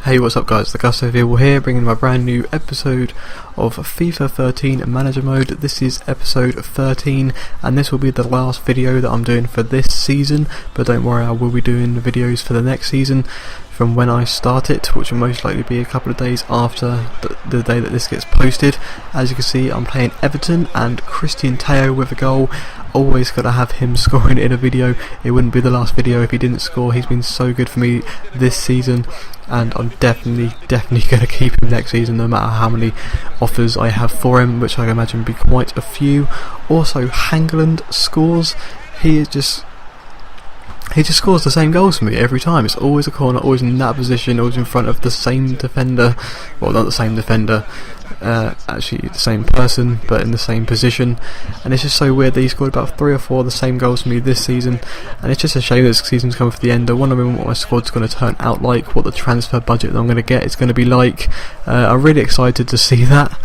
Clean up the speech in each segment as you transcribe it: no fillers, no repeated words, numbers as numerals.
Hey, what's up guys, the Gusto here, bringing my brand new episode of FIFA 13 Manager Mode. This is episode 13 and this will be the last video that I'm doing for this season, but don't worry, I will be doing videos for the next season from when I start it, which will most likely be a couple of days after the day that this gets posted. As you can see, I'm playing Everton and Christian Teo with a goal. Always got to have him scoring in a video. It wouldn't be the last video if he didn't score. He's been so good for me this season, and I'm definitely going to keep him next season no matter how many offers I have for him, which I imagine will be quite a few. Also, Hangland scores. He just scores the same goals for me every time. It's always a corner, always in that position, always in front of the same defender. Well, not the same defender, actually the same person, but in the same position. And it's just so weird that he scored about 3 or 4 of the same goals for me this season, and it's just a shame that this season's coming to the end. I want to know what my squad's going to turn out like, what the transfer budget that I'm going to get is going to be like. I'm really excited to see that.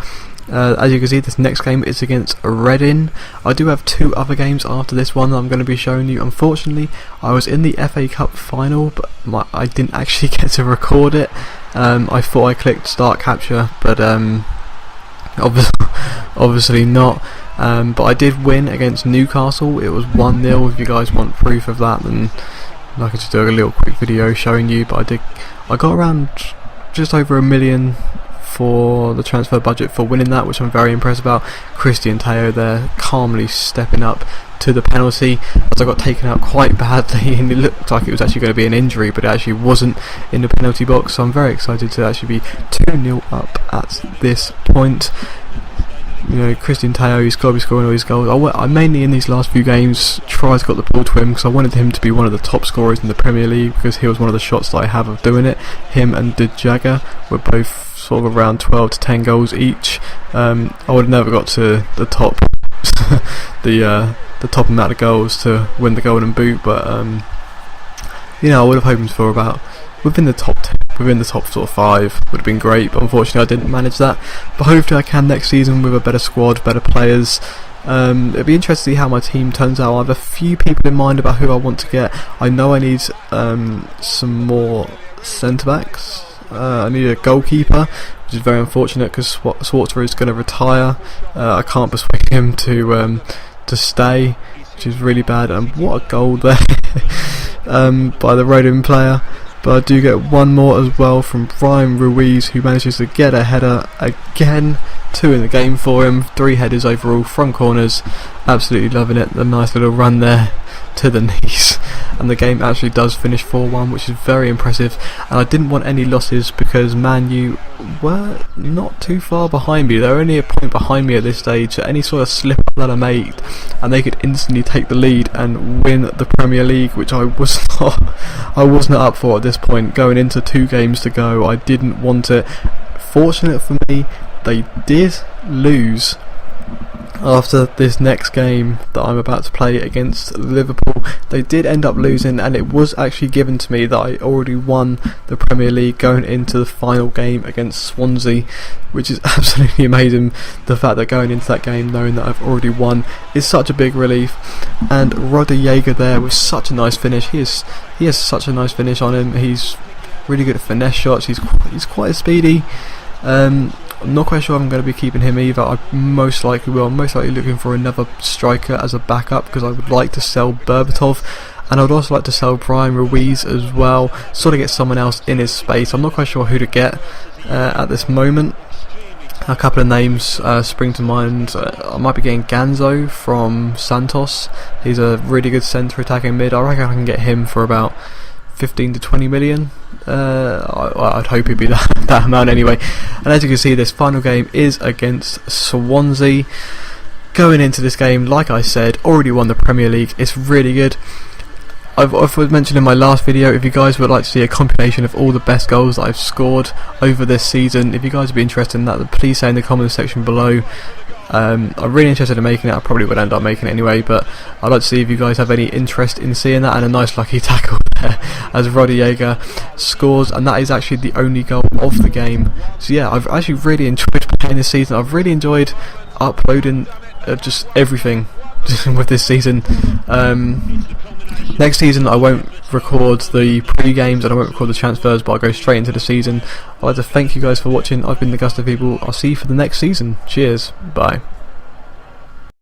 As you can see, this next game is against Reading. I do have 2 other games after this one that I'm going to be showing you. Unfortunately, I was in the FA Cup final, but I didn't actually get to record it. I thought I clicked start capture, but obviously not. But I did win against Newcastle. It was 1-0. If you guys want proof of that, then I could just do a little quick video showing you. But I got around just over $1 million for the transfer budget for winning that, which I'm very impressed about. Christian Teo there calmly stepping up to the penalty, as I got taken out quite badly and it looked like it was actually going to be an injury, but it actually wasn't in the penalty box. So I'm very excited to actually be 2-0 up at this point. You know, Christian Teo, he's got to be scoring all his goals. I mainly in these last few games tried to got the ball to him because I wanted him to be one of the top scorers in the Premier League, because he was one of the shots that I have of doing it. Him and De Jager were both sort of around 12 to 10 goals each. I would have never got to the top the top amount of goals to win the Golden Boot, but you know, I would have hoped for about within the top 10, within the top sort of 5 would have been great, but unfortunately I didn't manage that. But hopefully I can next season with a better squad, better players. It'd be interesting to see how my team turns out. I have a few people in mind about who I want to get. I know I need some more centre backs. I need a goalkeeper, which is very unfortunate because Schwarzer is going to retire. I can't persuade him to stay, which is really bad. And what a goal there by the Reading player. But I do get one more as well from Brian Ruiz, who manages to get a header again. 2 in the game for him, 3 headers overall from corners. Absolutely loving it. The nice little run there to the knees. And the game actually does finish 4-1, which is very impressive. And I didn't want any losses because Man U were not too far behind me. They were only a point behind me at this stage. So any sort of slip up that I made, and they could instantly take the lead and win the Premier League, which I was not up for at this point. Going into 2 games to go, I didn't want it. Fortunate for me, they did lose after this next game that I'm about to play against Liverpool. They did end up losing, and it was actually given to me that I already won the Premier League going into the final game against Swansea, which is absolutely amazing. The fact that going into that game knowing that I've already won is such a big relief. And Rodde there with such a nice finish. He has such a nice finish on him. He's really good at finesse shots. He's quite speedy. I'm not quite sure I'm going to be keeping him either. I most likely will. I'm most likely looking for another striker as a backup, because I would like to sell Berbatov, and I would also like to sell Brian Ruiz as well, sort of get someone else in his space. I'm not quite sure who to get at this moment. A couple of names spring to mind. I might be getting Ganzo from Santos. He's a really good centre attacking mid. I reckon I can get him for about 15 to 20 million. I'd hope it'd be that amount anyway. And as you can see, this final game is against Swansea. Going into this game, like I said, already won the Premier League. It's really good. I've mentioned in my last video, if you guys would like to see a compilation of all the best goals that I've scored over this season, if you guys would be interested in that, then please say in the comment section below. I'm really interested in making it. I probably would end up making it anyway, but I'd like to see if you guys have any interest in seeing that. And a nice lucky tackle there as Rodde scores, and that is actually the only goal of the game. So yeah, I've actually really enjoyed playing this season. I've really enjoyed uploading just everything with this season. Next season I won't record the pre-games and I won't record the transfers, but I'll go straight into the season. I'd like to thank you guys for watching. I've been the Gusto People. I'll see you for the next season. Cheers. Bye.